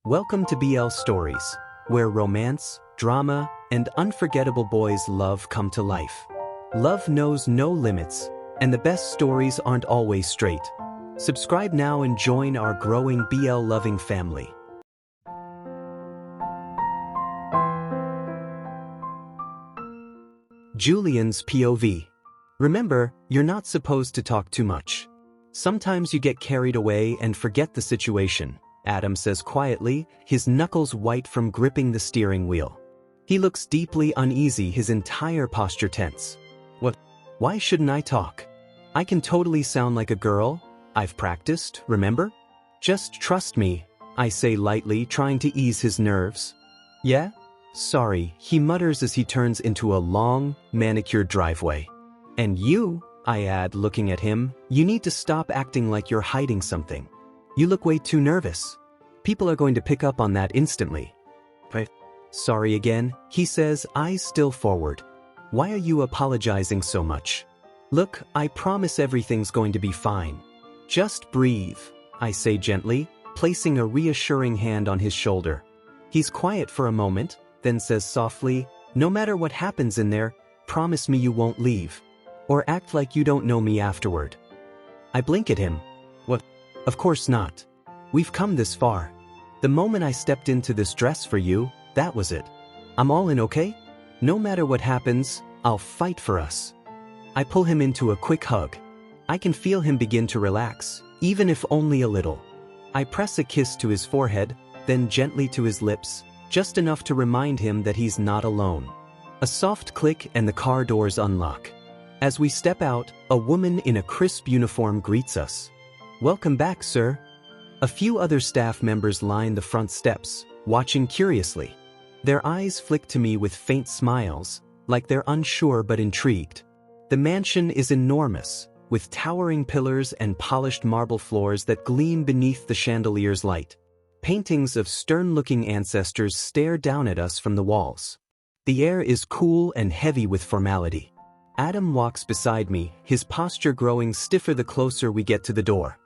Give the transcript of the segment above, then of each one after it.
Welcome to BL Stories, where romance, drama, and unforgettable boys' love come to life. Love knows no limits, and the best stories aren't always straight. Subscribe now and join our growing BL-loving family. Julian's POV. Remember, you're not supposed to talk too much. Sometimes you get carried away and forget the situation, Adam says quietly, his knuckles white from gripping the steering wheel. He looks deeply uneasy, his entire posture tense. What? Why shouldn't I talk? I can totally sound like a girl. I've practiced, remember? Just trust me, I say lightly, trying to ease his nerves. Yeah? Sorry, he mutters as he turns into a long, manicured driveway. And you, I add, looking at him, you need to stop acting like you're hiding something. You look way too nervous. People are going to pick up on that instantly. But, sorry again, he says, eyes still forward. Why are you apologizing so much? Look, I promise everything's going to be fine. Just breathe, I say gently, placing a reassuring hand on his shoulder. He's quiet for a moment, then says softly, no matter what happens in there, promise me you won't leave. Or act like you don't know me afterward. I blink at him. What? Of course not. We've come this far. The moment I stepped into this dress for you, that was it. I'm all in, okay? No matter what happens, I'll fight for us. I pull him into a quick hug. I can feel him begin to relax, even if only a little. I press a kiss to his forehead, then gently to his lips, just enough to remind him that he's not alone. A soft click and the car doors unlock. As we step out, a woman in a crisp uniform greets us. Welcome back, sir. A few other staff members line the front steps, watching curiously. Their eyes flick to me with faint smiles, like they're unsure but intrigued. The mansion is enormous, with towering pillars and polished marble floors that gleam beneath the chandelier's light. Paintings of stern-looking ancestors stare down at us from the walls. The air is cool and heavy with formality. Adam walks beside me, his posture growing stiffer the closer we get to the door.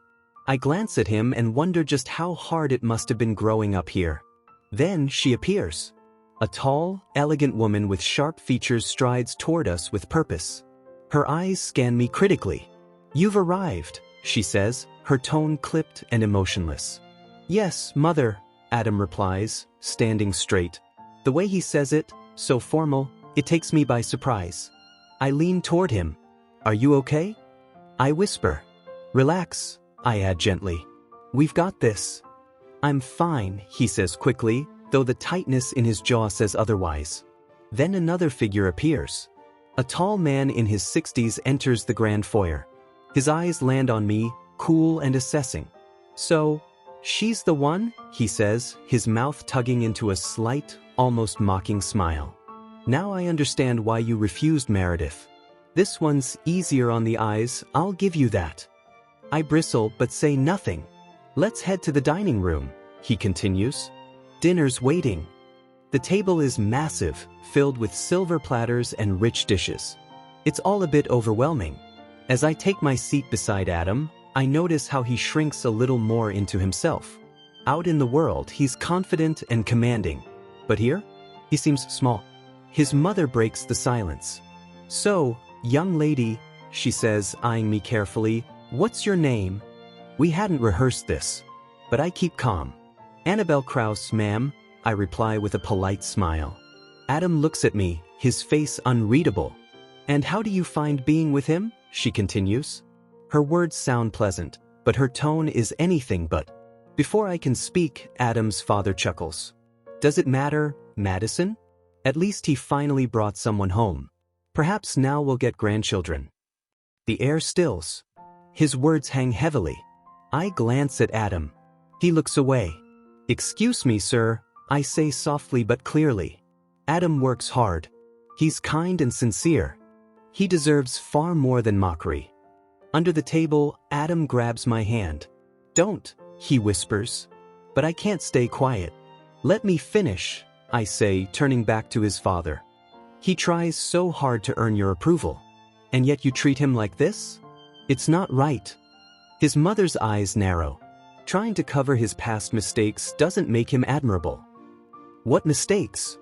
I glance at him and wonder just how hard it must have been growing up here. Then she appears. A tall, elegant woman with sharp features strides toward us with purpose. Her eyes scan me critically. You've arrived, she says, her tone clipped and emotionless. Yes, mother, Adam replies, standing straight. The way he says it, so formal, it takes me by surprise. I lean toward him. Are you okay? I whisper. Relax, I add gently. We've got this. I'm fine, he says quickly, though the tightness in his jaw says otherwise. Then another figure appears. A tall man in his 60s enters the grand foyer. His eyes land on me, cool and assessing. So, she's the one, he says, his mouth tugging into a slight, almost mocking smile. Now I understand why you refused Meredith. This one's easier on the eyes, I'll give you that. I bristle but say nothing. Let's head to the dining room, he continues. Dinner's waiting. The table is massive, filled with silver platters and rich dishes. It's all a bit overwhelming. As I take my seat beside Adam, I notice how he shrinks a little more into himself. Out in the world, he's confident and commanding. But here, he seems small. His mother breaks the silence. So, young lady, she says, eyeing me carefully, what's your name? We hadn't rehearsed this, but I keep calm. Annabelle Krauss, ma'am, I reply with a polite smile. Adam looks at me, his face unreadable. And how do you find being with him? She continues. Her words sound pleasant, but her tone is anything but. Before I can speak, Adam's father chuckles. Does it matter, Madison? At least he finally brought someone home. Perhaps now we'll get grandchildren. The air stills. His words hang heavily. I glance at Adam. He looks away. Excuse me, sir, I say softly but clearly. Adam works hard. He's kind and sincere. He deserves far more than mockery. Under the table, Adam grabs my hand. Don't, he whispers. But I can't stay quiet. Let me finish, I say, turning back to his father. He tries so hard to earn your approval. And yet you treat him like this? It's not right. His mother's eyes narrow. Trying to cover his past mistakes doesn't make him admirable. What mistakes?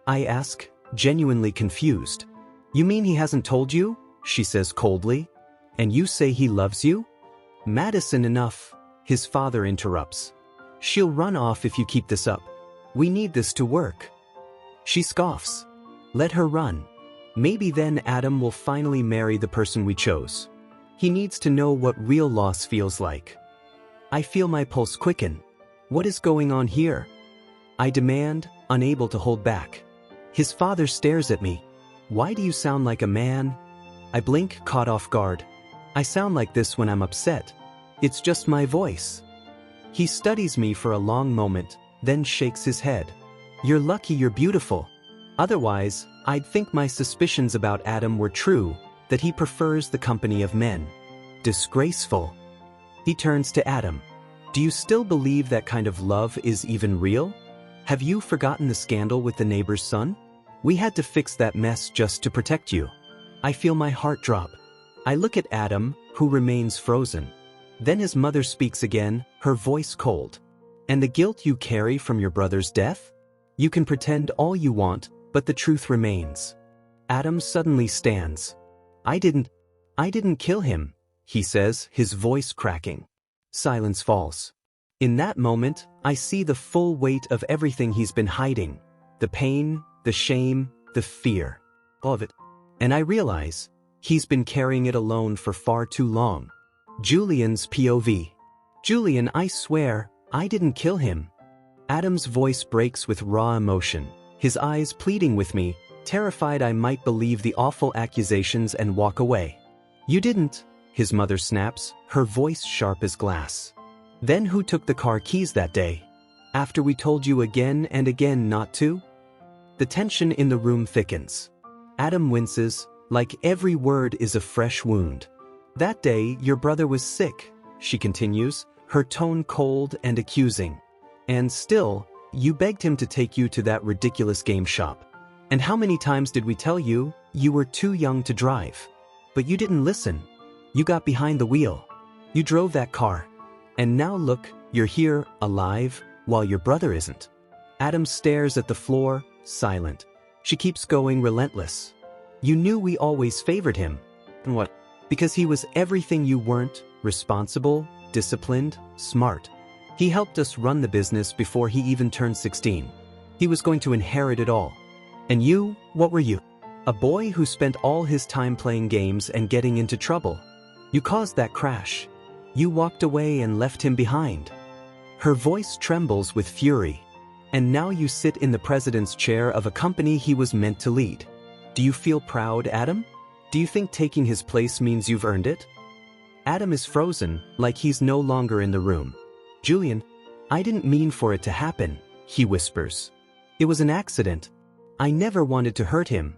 I ask, genuinely confused. You mean he hasn't told you? She says coldly. And you say he loves you? Madison, enough, his father interrupts. She'll run off if you keep this up. We need this to work. She scoffs. Let her run. Maybe then Adam will finally marry the person we chose. He needs to know what real loss feels like. I feel my pulse quicken. What is going on here? I demand, unable to hold back. His father stares at me. Why do you sound like a man? I blink, caught off guard. I sound like this when I'm upset. It's just my voice. He studies me for a long moment, then shakes his head. You're lucky you're beautiful. Otherwise, I'd think my suspicions about Adam were true, that he prefers the company of men. Disgraceful. He turns to Adam. Do you still believe that kind of love is even real? Have you forgotten the scandal with the neighbor's son? We had to fix that mess just to protect you. I feel my heart drop. I look at Adam, who remains frozen. Then his mother speaks again, her voice cold. And the guilt you carry from your brother's death? You can pretend all you want, but the truth remains. Adam suddenly stands. I didn't kill him, he says, his voice cracking. Silence falls. In that moment, I see the full weight of everything he's been hiding. The pain, the shame, the fear. All of it. And I realize, he's been carrying it alone for far too long. Julian's POV. Julian, I swear, I didn't kill him. Adam's voice breaks with raw emotion, his eyes pleading with me, terrified I might believe the awful accusations and walk away. You didn't, his mother snaps, her voice sharp as glass. Then who took the car keys that day? After we told you again and again not to? The tension in the room thickens. Adam winces, like every word is a fresh wound. That day, your brother was sick, she continues, her tone cold and accusing. And still, you begged him to take you to that ridiculous game shop. And how many times did we tell you, you were too young to drive? But you didn't listen. You got behind the wheel. You drove that car. And now look, you're here, alive, while your brother isn't. Adam stares at the floor, silent. She keeps going, relentless. You knew we always favored him. And what? Because he was everything you weren't, responsible, disciplined, smart. He helped us run the business before he even turned 16. He was going to inherit it all. And you, what were you? A boy who spent all his time playing games and getting into trouble. You caused that crash. You walked away and left him behind. Her voice trembles with fury. And now you sit in the president's chair of a company he was meant to lead. Do you feel proud, Adam? Do you think taking his place means you've earned it? Adam is frozen, like he's no longer in the room. Julian, I didn't mean for it to happen, he whispers. It was an accident. I never wanted to hurt him.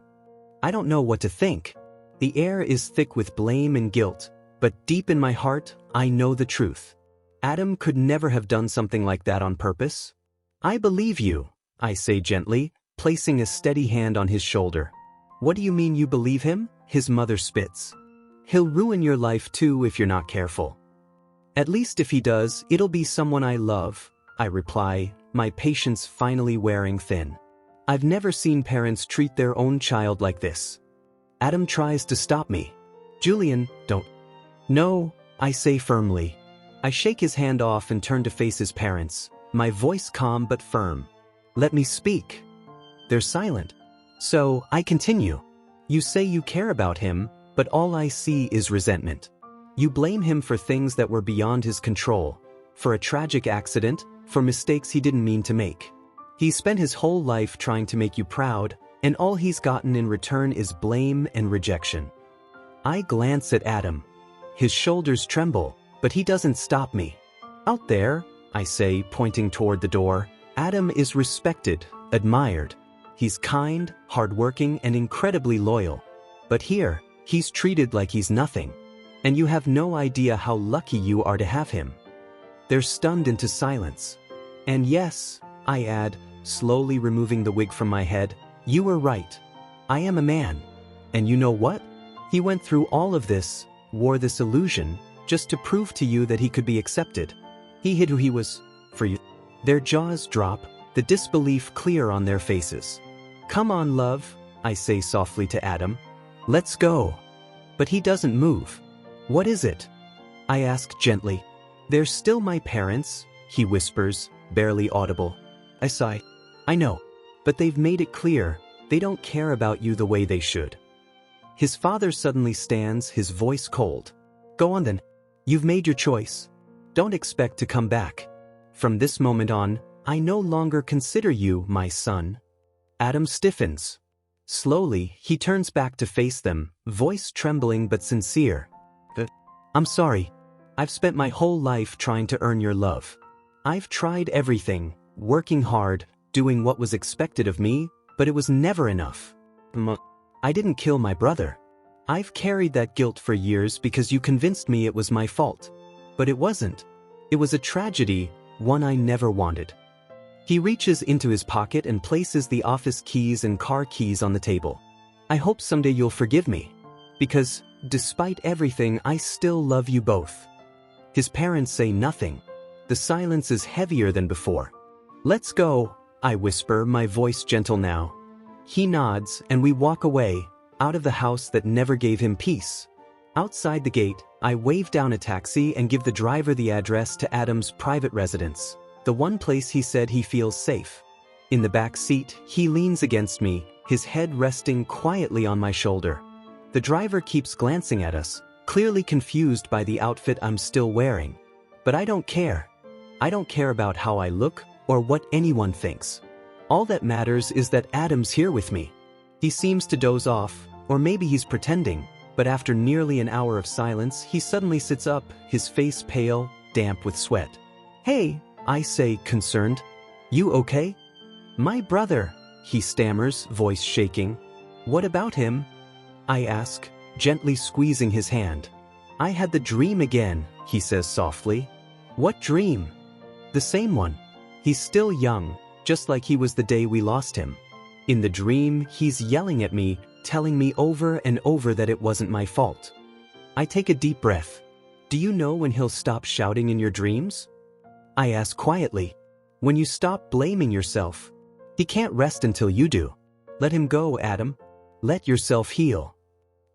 I don't know what to think. The air is thick with blame and guilt, but deep in my heart, I know the truth. Adam could never have done something like that on purpose. I believe you, I say gently, placing a steady hand on his shoulder. What do you mean you believe him? His mother spits. He'll ruin your life too if you're not careful. At least if he does, it'll be someone I love, I reply, my patience finally wearing thin. I've never seen parents treat their own child like this. Adam tries to stop me. Julian, don't. No, I say firmly. I shake his hand off and turn to face his parents, my voice calm but firm. Let me speak. They're silent. So, I continue. You say you care about him, but all I see is resentment. You blame him for things that were beyond his control, for a tragic accident, for mistakes he didn't mean to make. He spent his whole life trying to make you proud, and all he's gotten in return is blame and rejection. I glance at Adam. His shoulders tremble, but he doesn't stop me. Out there, I say, pointing toward the door, Adam is respected, admired. He's kind, hardworking, and incredibly loyal. But here, he's treated like he's nothing. And you have no idea how lucky you are to have him. They're stunned into silence. And yes, I add, slowly removing the wig from my head, you were right. I am a man. And you know what? He went through all of this, wore this illusion, just to prove to you that he could be accepted. He hid who he was, for you. Their jaws drop, the disbelief clear on their faces. Come on, love, I say softly to Adam. Let's go. But he doesn't move. What is it? I ask gently. They're still my parents, he whispers, barely audible. I sigh. I know. But they've made it clear, they don't care about you the way they should. His father suddenly stands, his voice cold. Go on then. You've made your choice. Don't expect to come back. From this moment on, I no longer consider you my son. Adam stiffens. Slowly, he turns back to face them, voice trembling but sincere. I'm sorry. I've spent my whole life trying to earn your love. I've tried everything, working hard, doing what was expected of me, but it was never enough. I didn't kill my brother. I've carried that guilt for years because you convinced me it was my fault. But it wasn't. It was a tragedy, one I never wanted. He reaches into his pocket and places the office keys and car keys on the table. I hope someday you'll forgive me. Because, despite everything, I still love you both. His parents say nothing. The silence is heavier than before. Let's go, I whisper, my voice gentle now. He nods, and we walk away, out of the house that never gave him peace. Outside the gate, I wave down a taxi and give the driver the address to Adam's private residence, the one place he said he feels safe. In the back seat, he leans against me, his head resting quietly on my shoulder. The driver keeps glancing at us, clearly confused by the outfit I'm still wearing. But I don't care. I don't care about how I look or what anyone thinks. All that matters is that Adam's here with me. He seems to doze off, or maybe he's pretending, but after nearly an hour of silence, he suddenly sits up, his face pale, damp with sweat. Hey, I say, concerned. You okay? My brother, he stammers, voice shaking. What about him? I ask, gently squeezing his hand. I had the dream again, he says softly. What dream? The same one. He's still young, just like he was the day we lost him. In the dream, he's yelling at me, telling me over and over that it wasn't my fault. I take a deep breath. Do you know when he'll stop shouting in your dreams? I ask quietly. When you stop blaming yourself. He can't rest until you do. Let him go, Adam. Let yourself heal.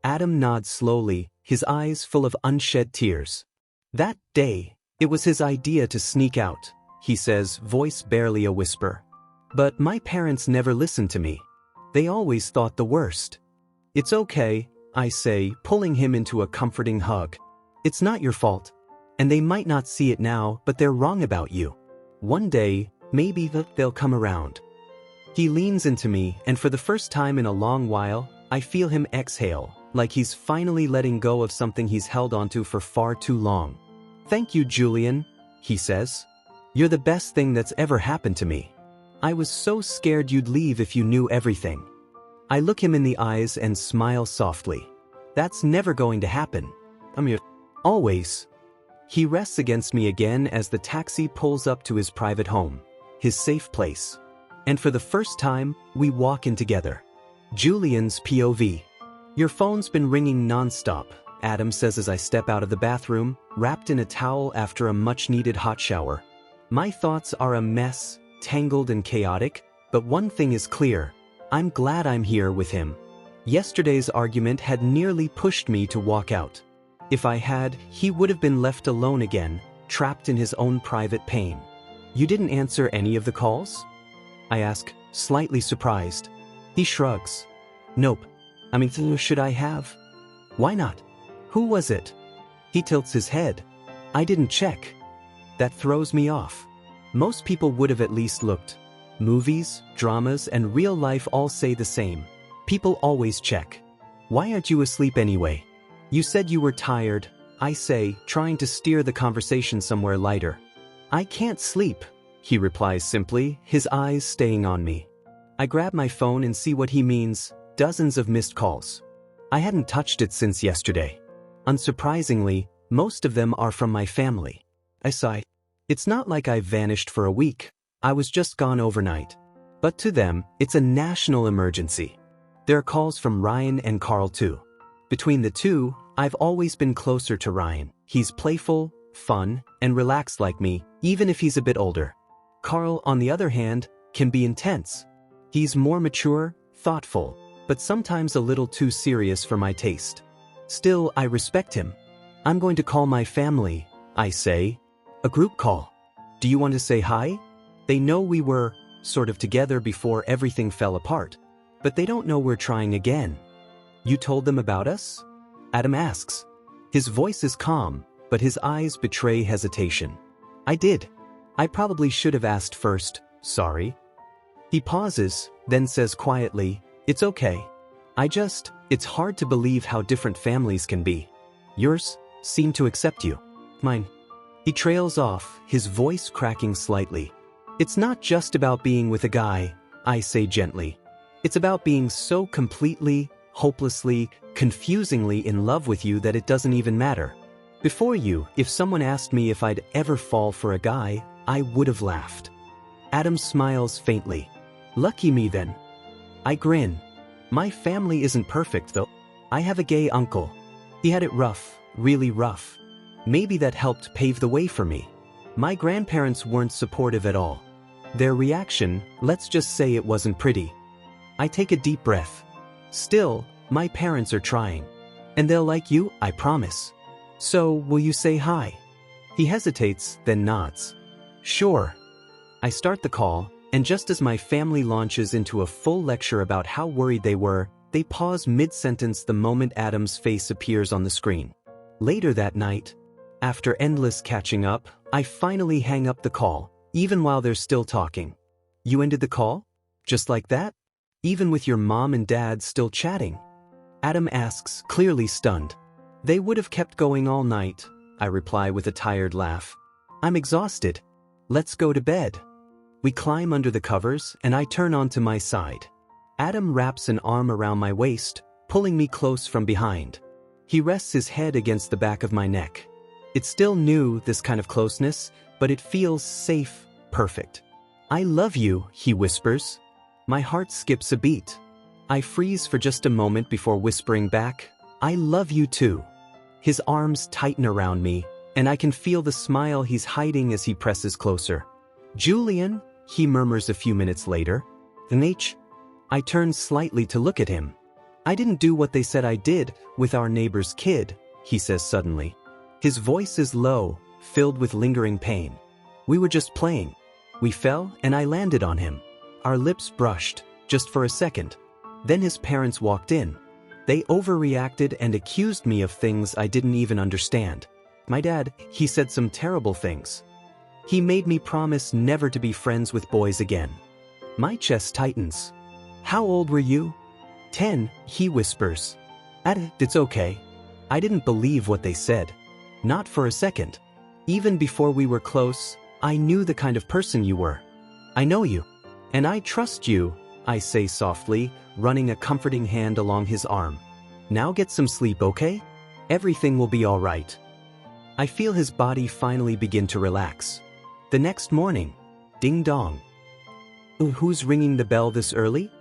Adam nods slowly, his eyes full of unshed tears. That day, it was his idea to sneak out, he says, voice barely a whisper. But my parents never listened to me. They always thought the worst. It's okay, I say, pulling him into a comforting hug. It's not your fault. And they might not see it now, but they're wrong about you. One day, maybe they'll come around. He leans into me, and for the first time in a long while, I feel him exhale, like he's finally letting go of something he's held onto for far too long. Thank you, Julian, he says. You're the best thing that's ever happened to me. I was so scared you'd leave if you knew everything. I look him in the eyes and smile softly. That's never going to happen. Always. He rests against me again as the taxi pulls up to his private home, his safe place. And for the first time, we walk in together. Julian's POV. Your phone's been ringing nonstop, Adam says as I step out of the bathroom, wrapped in a towel after a much-needed hot shower. My thoughts are a mess, tangled and chaotic, but one thing is clear. I'm glad I'm here with him. Yesterday's argument had nearly pushed me to walk out. If I had, he would have been left alone again, trapped in his own private pain. You didn't answer any of the calls? I ask, slightly surprised. He shrugs. Nope. Should I have? Why not? Who was it? He tilts his head. I didn't check. That throws me off. Most people would have at least looked. Movies, dramas, and real life all say the same. People always check. Why aren't you asleep anyway? You said you were tired, I say, trying to steer the conversation somewhere lighter. I can't sleep, he replies simply, his eyes staying on me. I grab my phone and see what he means, dozens of missed calls. I hadn't touched it since yesterday. Unsurprisingly, most of them are from my family. I sigh. It's not like I vanished for a week. I was just gone overnight. But to them, it's a national emergency. There are calls from Ryan and Carl too. Between the two, I've always been closer to Ryan. He's playful, fun, and relaxed like me, even if he's a bit older. Carl, on the other hand, can be intense. He's more mature, thoughtful, but sometimes a little too serious for my taste. Still, I respect him. I'm going to call my family, I say. A group call. Do you want to say hi? They know we were sort of together before everything fell apart, but they don't know we're trying again. You told them about us? Adam asks. His voice is calm, but his eyes betray hesitation. I did. I probably should have asked first, sorry. He pauses, then says quietly, it's okay. It's hard to believe how different families can be. Yours seem to accept you. Mine. He trails off, his voice cracking slightly. It's not just about being with a guy, I say gently. It's about being so completely, hopelessly, confusingly in love with you that it doesn't even matter. Before you, if someone asked me if I'd ever fall for a guy, I would have laughed. Adam smiles faintly. Lucky me then. I grin. My family isn't perfect though. I have a gay uncle. He had it rough, really rough. Maybe that helped pave the way for me. My grandparents weren't supportive at all. Their reaction, let's just say it wasn't pretty. I take a deep breath. Still, my parents are trying. And they'll like you, I promise. So, will you say hi? He hesitates, then nods. Sure. I start the call, and just as my family launches into a full lecture about how worried they were, they pause mid-sentence the moment Adam's face appears on the screen. Later that night, after endless catching up, I finally hang up the call, even while they're still talking. You ended the call? Just like that? Even with your mom and dad still chatting? Adam asks, clearly stunned. They would have kept going all night, I reply with a tired laugh. I'm exhausted. Let's go to bed. We climb under the covers, and I turn onto my side. Adam wraps an arm around my waist, pulling me close from behind. He rests his head against the back of my neck. It's still new, this kind of closeness, but it feels safe, perfect. I love you, he whispers. My heart skips a beat. I freeze for just a moment before whispering back, I love you too. His arms tighten around me, and I can feel the smile he's hiding as he presses closer. Julian, he murmurs a few minutes later. I turn slightly to look at him. I didn't do what they said I did with our neighbor's kid, he says suddenly. His voice is low, filled with lingering pain. We were just playing. We fell, and I landed on him. Our lips brushed, just for a second. Then his parents walked in. They overreacted and accused me of things I didn't even understand. My dad, he said some terrible things. He made me promise never to be friends with boys again. My chest tightens. How old were you? 10, he whispers. It's okay. I didn't believe what they said. Not for a second. Even before we were close, I knew the kind of person you were. I know you. And I trust you, I say softly, running a comforting hand along his arm. Now get some sleep, okay? Everything will be all right. I feel his body finally begin to relax. The next morning, ding dong. Who's ringing the bell this early?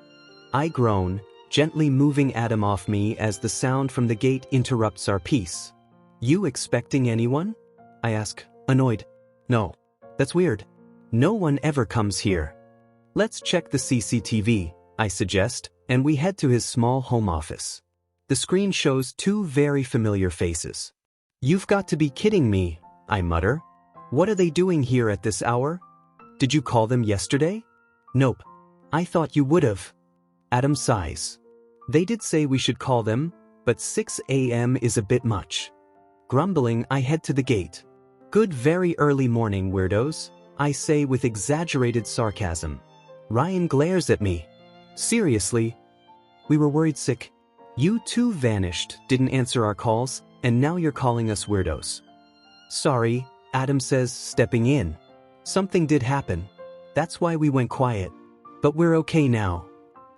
I groan, gently moving Adam off me as the sound from the gate interrupts our peace. You expecting anyone? I ask, annoyed. No. That's weird. No one ever comes here. Let's check the CCTV, I suggest, and we head to his small home office. The screen shows two very familiar faces. You've got to be kidding me, I mutter. What are they doing here at this hour? Did you call them yesterday? Nope. I thought you would have. Adam sighs. They did say we should call them, but 6 a.m. is a bit much. Grumbling, I head to the gate. Good very early morning, weirdos, I say with exaggerated sarcasm. Ryan glares at me. Seriously? We were worried sick. You too vanished, didn't answer our calls, and now you're calling us weirdos. Sorry, Adam says, stepping in. Something did happen. That's why we went quiet. But we're okay now.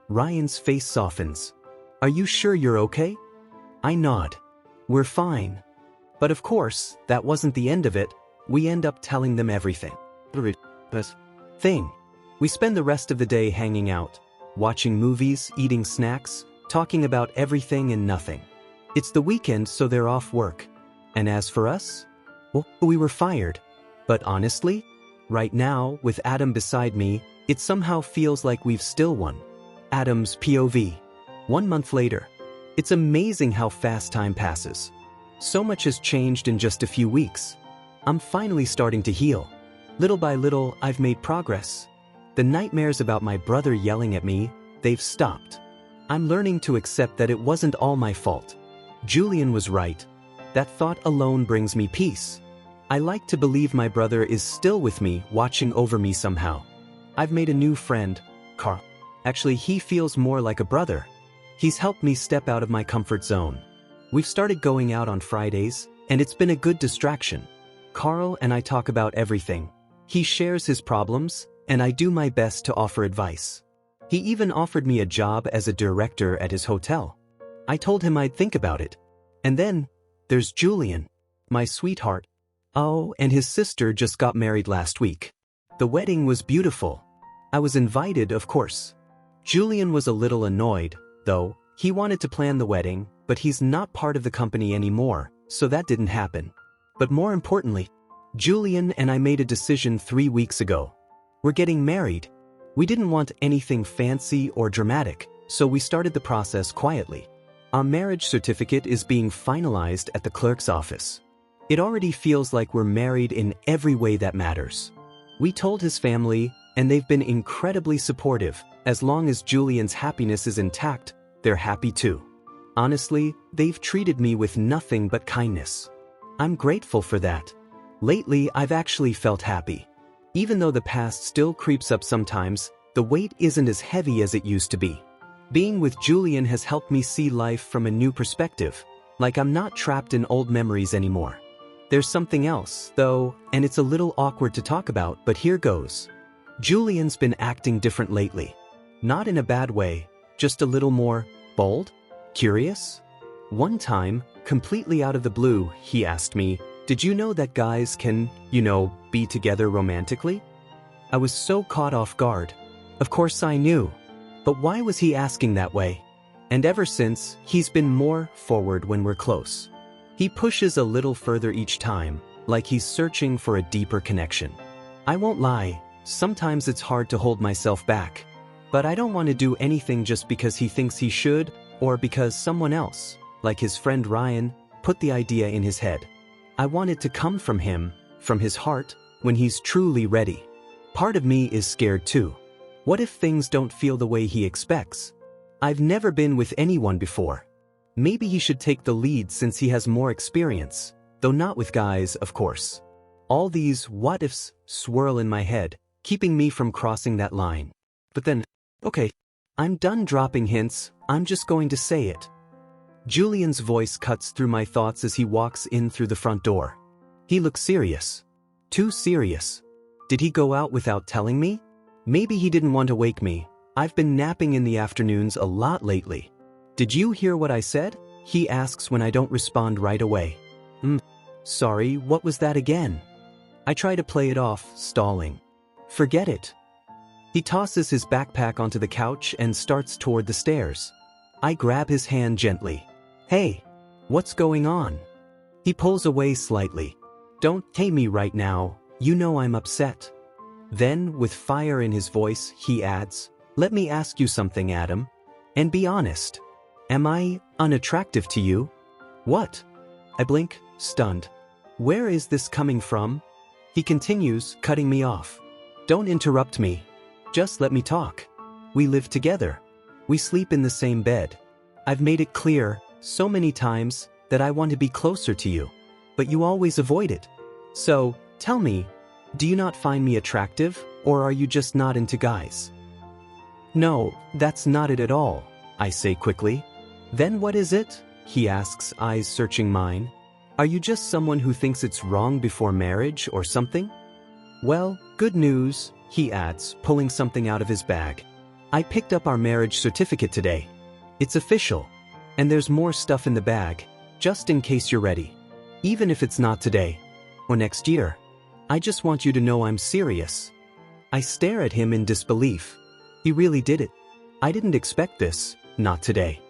Ryan's face softens. Are you sure you're okay? I nod. We're fine. But of course, that wasn't the end of it. We end up telling them everything. We spend the rest of the day hanging out, watching movies, eating snacks, talking about everything and nothing. It's the weekend, so they're off work. And as for us? Well, we were fired. But honestly, right now, with Adam beside me, it somehow feels like we've still won. Adam's POV. 1 month later. It's amazing how fast time passes. So much has changed in just a few weeks. I'm finally starting to heal. Little by little, I've made progress. The nightmares about my brother yelling at me, they've stopped. I'm learning to accept that it wasn't all my fault. Julian was right. That thought alone brings me peace. I like to believe my brother is still with me, watching over me somehow. I've made a new friend, Carl. Actually, he feels more like a brother. He's helped me step out of my comfort zone. We've started going out on Fridays, and it's been a good distraction. Carl and I talk about everything. He shares his problems, and I do my best to offer advice. He even offered me a job as a director at his hotel. I told him I'd think about it. And then, there's Julian, my sweetheart. Oh, and his sister just got married last week. The wedding was beautiful. I was invited, of course. Julian was a little annoyed, though. He wanted to plan the wedding, but he's not part of the company anymore, so that didn't happen. But more importantly, Julian and I made a decision 3 weeks ago. We're getting married. We didn't want anything fancy or dramatic, so we started the process quietly. Our marriage certificate is being finalized at the clerk's office. It already feels like we're married in every way that matters. We told his family, and they've been incredibly supportive. As long as Julian's happiness is intact, they're happy too. Honestly, they've treated me with nothing but kindness. I'm grateful for that. Lately, I've actually felt happy. Even though the past still creeps up sometimes, the weight isn't as heavy as it used to be. Being with Julian has helped me see life from a new perspective, like I'm not trapped in old memories anymore. There's something else, though, and it's a little awkward to talk about, but here goes. Julian's been acting different lately. Not in a bad way, just a little more bold, curious. One time, completely out of the blue, he asked me, "Did you know that guys can, be together romantically?" I was so caught off guard. Of course I knew. But why was he asking that way? And ever since, he's been more forward when we're close. He pushes a little further each time, like he's searching for a deeper connection. I won't lie, sometimes it's hard to hold myself back. But I don't want to do anything just because he thinks he should, or because someone else, like his friend Ryan, put the idea in his head. I want it to come from him, from his heart, when he's truly ready. Part of me is scared too. What if things don't feel the way he expects? I've never been with anyone before. Maybe he should take the lead since he has more experience, though not with guys, of course. All these what-ifs swirl in my head, keeping me from crossing that line. But then, okay, I'm done dropping hints, I'm just going to say it. Julian's voice cuts through my thoughts as he walks in through the front door. He looks serious. Too serious. Did he go out without telling me? Maybe he didn't want to wake me. I've been napping in the afternoons a lot lately. Did you hear what I said? He asks when I don't respond right away. Sorry, what was that again? I try to play it off, stalling. Forget it. He tosses his backpack onto the couch and starts toward the stairs. I grab his hand gently. Hey, what's going on? He pulls away slightly. Don't tame me right now, you know I'm upset. Then, with fire in his voice, he adds, "Let me ask you something, Adam. And be honest. Am I unattractive to you?" What? I blink, stunned. Where is this coming from? He continues, cutting me off. Don't interrupt me. Just let me talk. We live together. We sleep in the same bed. I've made it clear, so many times, that I want to be closer to you. But you always avoid it. So, tell me, do you not find me attractive, or are you just not into guys? No, that's not it at all, I say quickly. Then what is it? He asks, eyes searching mine. Are you just someone who thinks it's wrong before marriage or something? Well, good news, he adds, pulling something out of his bag. I picked up our marriage certificate today. It's official. And there's more stuff in the bag, just in case you're ready. Even if it's not today, or next year. I just want you to know I'm serious. I stare at him in disbelief. He really did it. I didn't expect this, not today.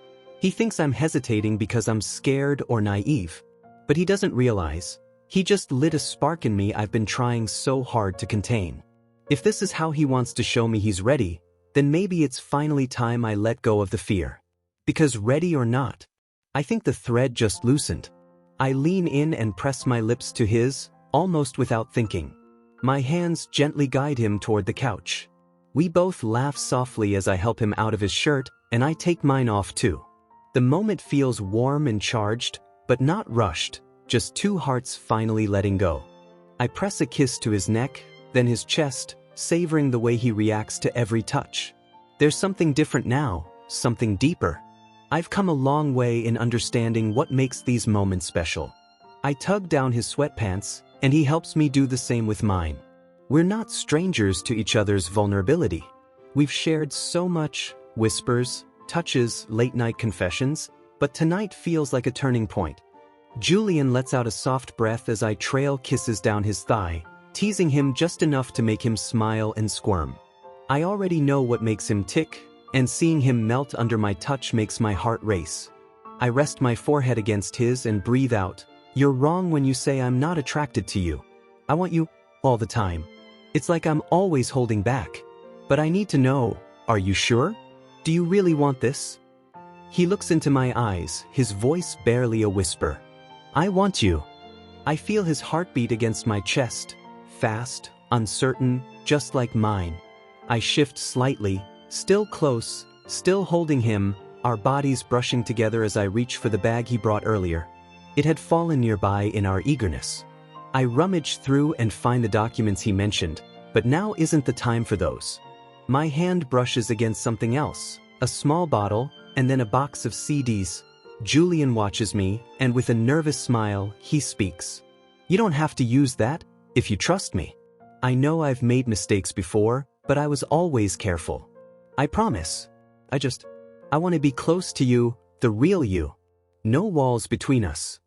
He thinks I'm hesitating because I'm scared or naive. But he doesn't realize, He just lit a spark in me I've been trying so hard to contain. If this is how he wants to show me he's ready, then maybe it's finally time I let go of the fear. Because ready or not, I think the thread just loosened. I lean in and press my lips to his, almost without thinking. My hands gently guide him toward the couch. We both laugh softly as I help him out of his shirt, and I take mine off too. The moment feels warm and charged, but not rushed, just two hearts finally letting go. I press a kiss to his neck, then his chest, savoring the way he reacts to every touch. There's something different now, something deeper. I've come a long way in understanding what makes these moments special. I tug down his sweatpants, and he helps me do the same with mine. We're not strangers to each other's vulnerability. We've shared so much, whispers, touches, late-night confessions, but tonight feels like a turning point. Julian lets out a soft breath as I trail kisses down his thigh, teasing him just enough to make him smile and squirm. I already know what makes him tick, and seeing him melt under my touch makes my heart race. I rest my forehead against his and breathe out, "You're wrong when you say I'm not attracted to you. I want you all the time. It's like I'm always holding back. But I need to know, are you sure? Do you really want this?" He looks into my eyes, his voice barely a whisper. "I want you." I feel his heartbeat against my chest, fast, uncertain, just like mine. I shift slightly, still close, still holding him, our bodies brushing together as I reach for the bag he brought earlier. It had fallen nearby in our eagerness. I rummage through and find the documents he mentioned, but now isn't the time for those. My hand brushes against something else, a small bottle, and then a box of CDs. Julian watches me, and with a nervous smile, he speaks. "You don't have to use that, if you trust me. I know I've made mistakes before, but I was always careful. I promise. I want to be close to you, the real you. No walls between us."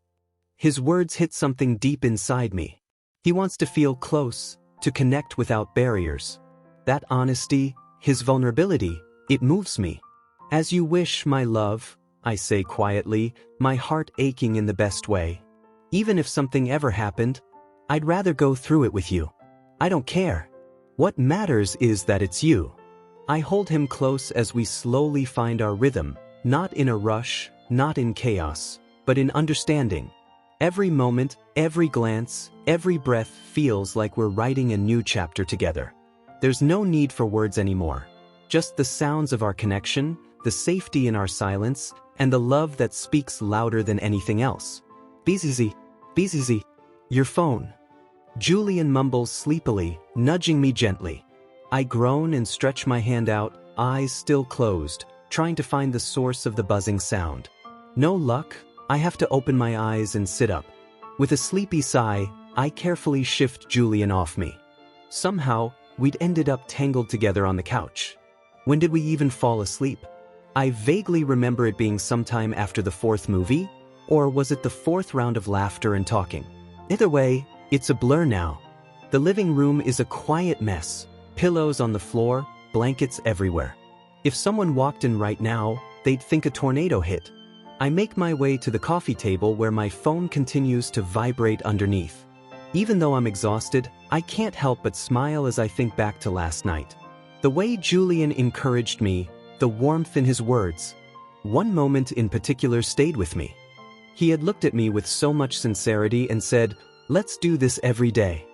His words hit something deep inside me. He wants to feel close, to connect without barriers. That honesty, his vulnerability, it moves me. "As you wish, my love," I say quietly, my heart aching in the best way. "Even if something ever happened, I'd rather go through it with you. I don't care. What matters is that it's you." I hold him close as we slowly find our rhythm, not in a rush, not in chaos, but in understanding. Every moment, every glance, every breath feels like we're writing a new chapter together. There's no need for words anymore. Just the sounds of our connection, the safety in our silence, and the love that speaks louder than anything else. "Busy, your phone." Julian mumbles sleepily, nudging me gently. I groan and stretch my hand out, eyes still closed, trying to find the source of the buzzing sound. No luck, I have to open my eyes and sit up. With a sleepy sigh, I carefully shift Julian off me. Somehow, we'd ended up tangled together on the couch. When did we even fall asleep? I vaguely remember it being sometime after the fourth movie, or was it the fourth round of laughter and talking? Either way, it's a blur now. The living room is a quiet mess, pillows on the floor, blankets everywhere. If someone walked in right now, they'd think a tornado hit. I make my way to the coffee table where my phone continues to vibrate underneath. Even though I'm exhausted, I can't help but smile as I think back to last night. The way Julian encouraged me, the warmth in his words. One moment in particular stayed with me. He had looked at me with so much sincerity and said, "Let's do this every day.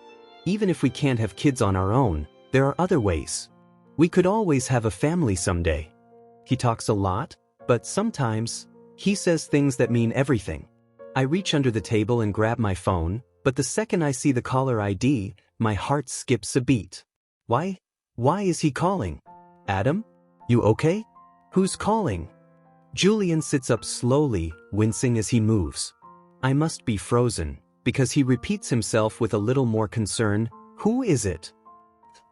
Even if we can't have kids on our own, there are other ways. We could always have a family someday." He talks a lot, but sometimes, he says things that mean everything. I reach under the table and grab my phone, but the second I see the caller ID, my heart skips a beat. Why is he calling? "Adam? You okay? Who's calling?" Julian sits up slowly, wincing as he moves. I must be frozen, because he repeats himself with a little more concern. "Who is it?"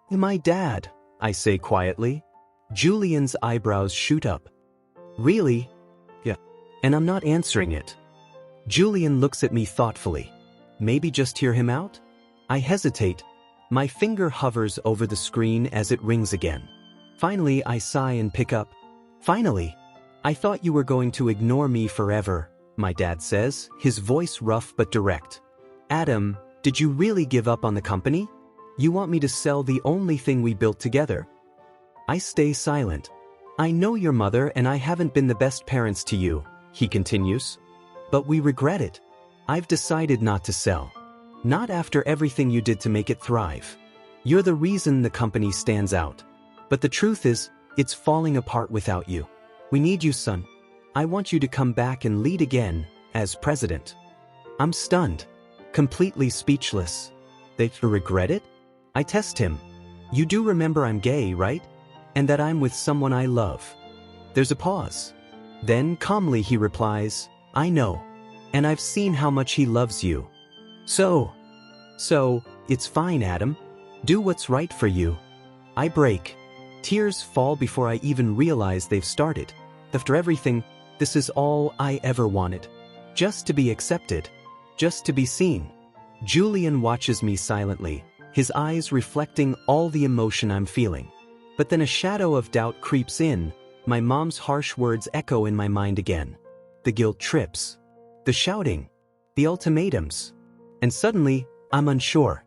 "My dad," I say quietly. Julian's eyebrows shoot up. "Really?" "Yeah." And I'm not answering it. Julian looks at me thoughtfully. Maybe just hear him out? I hesitate. My finger hovers over the screen as it rings again. Finally, I sigh and pick up. "Finally! I thought you were going to ignore me forever," my dad says, his voice rough but direct. Adam, did you really give up on the company? You want me to sell the only thing we built together? I stay silent. I know your mother and I haven't been the best parents to you, he continues. But we regret it. I've decided not to sell. Not after everything you did to make it thrive. You're the reason the company stands out. But the truth is, it's falling apart without you. We need you, son. I want you to come back and lead again, as president. I'm stunned. Completely speechless. They regret it? I test him. You do remember I'm gay, right? And that I'm with someone I love. There's a pause. Then calmly he replies, I know. And I've seen how much he loves you. So, it's fine, Adam. Do what's right for you. I break. Tears fall before I even realize they've started. After everything, this is all I ever wanted. Just to be accepted. Just to be seen. Julian watches me silently, his eyes reflecting all the emotion I'm feeling. But then a shadow of doubt creeps in, my mom's harsh words echo in my mind again. The guilt trips. The shouting. The ultimatums. And suddenly, I'm unsure.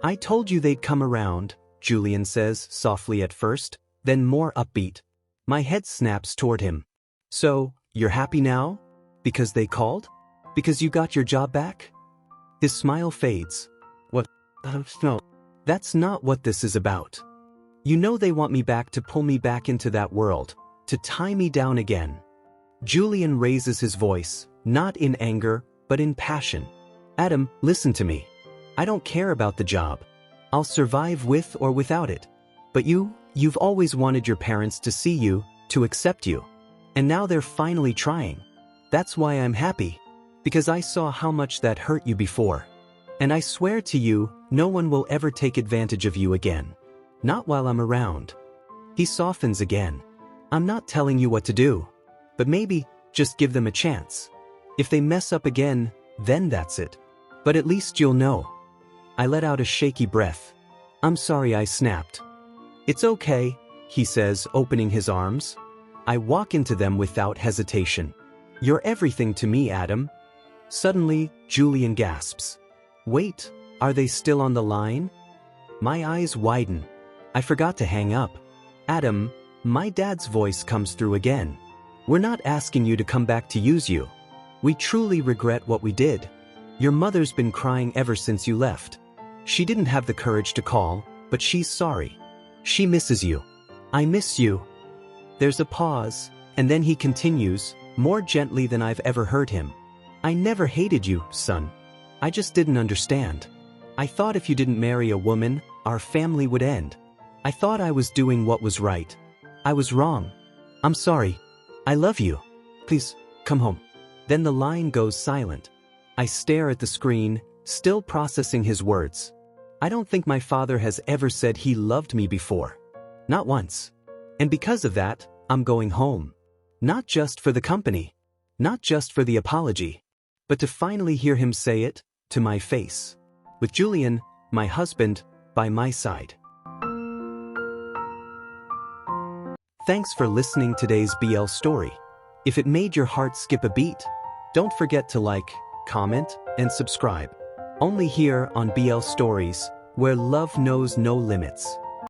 I told you they'd come around, Julian says softly at first, then more upbeat. My head snaps toward him. So, you're happy now? Because they called? Because you got your job back? His smile fades. What? No. That's not what this is about. You know they want me back to pull me back into that world, to tie me down again. Julian raises his voice, not in anger, but in passion. Adam, listen to me. I don't care about the job. I'll survive with or without it. But you've always wanted your parents to see you, to accept you. And now they're finally trying. That's why I'm happy. Because I saw how much that hurt you before. And I swear to you, no one will ever take advantage of you again. Not while I'm around. He softens again. I'm not telling you what to do. But maybe, just give them a chance. If they mess up again, then that's it. But at least you'll know. I let out a shaky breath. I'm sorry I snapped. It's okay, he says, opening his arms. I walk into them without hesitation. You're everything to me, Adam. Suddenly, Julian gasps. Wait, are they still on the line? My eyes widen. I forgot to hang up. Adam, my dad's voice comes through again. We're not asking you to come back to use you. We truly regret what we did. Your mother's been crying ever since you left. She didn't have the courage to call, but she's sorry. She misses you. I miss you. There's a pause, and then he continues, more gently than I've ever heard him. I never hated you, son. I just didn't understand. I thought if you didn't marry a woman, our family would end. I thought I was doing what was right. I was wrong. I'm sorry. I love you. Please, come home. Then the line goes silent. I stare at the screen, still processing his words. I don't think my father has ever said he loved me before. Not once. And because of that, I'm going home. Not just for the company. Not just for the apology. But to finally hear him say it, to my face. With Julian, my husband, by my side. Thanks for listening to today's BL story. If it made your heart skip a beat, don't forget to like, comment, and subscribe. Only here on BL Stories, where love knows no limits.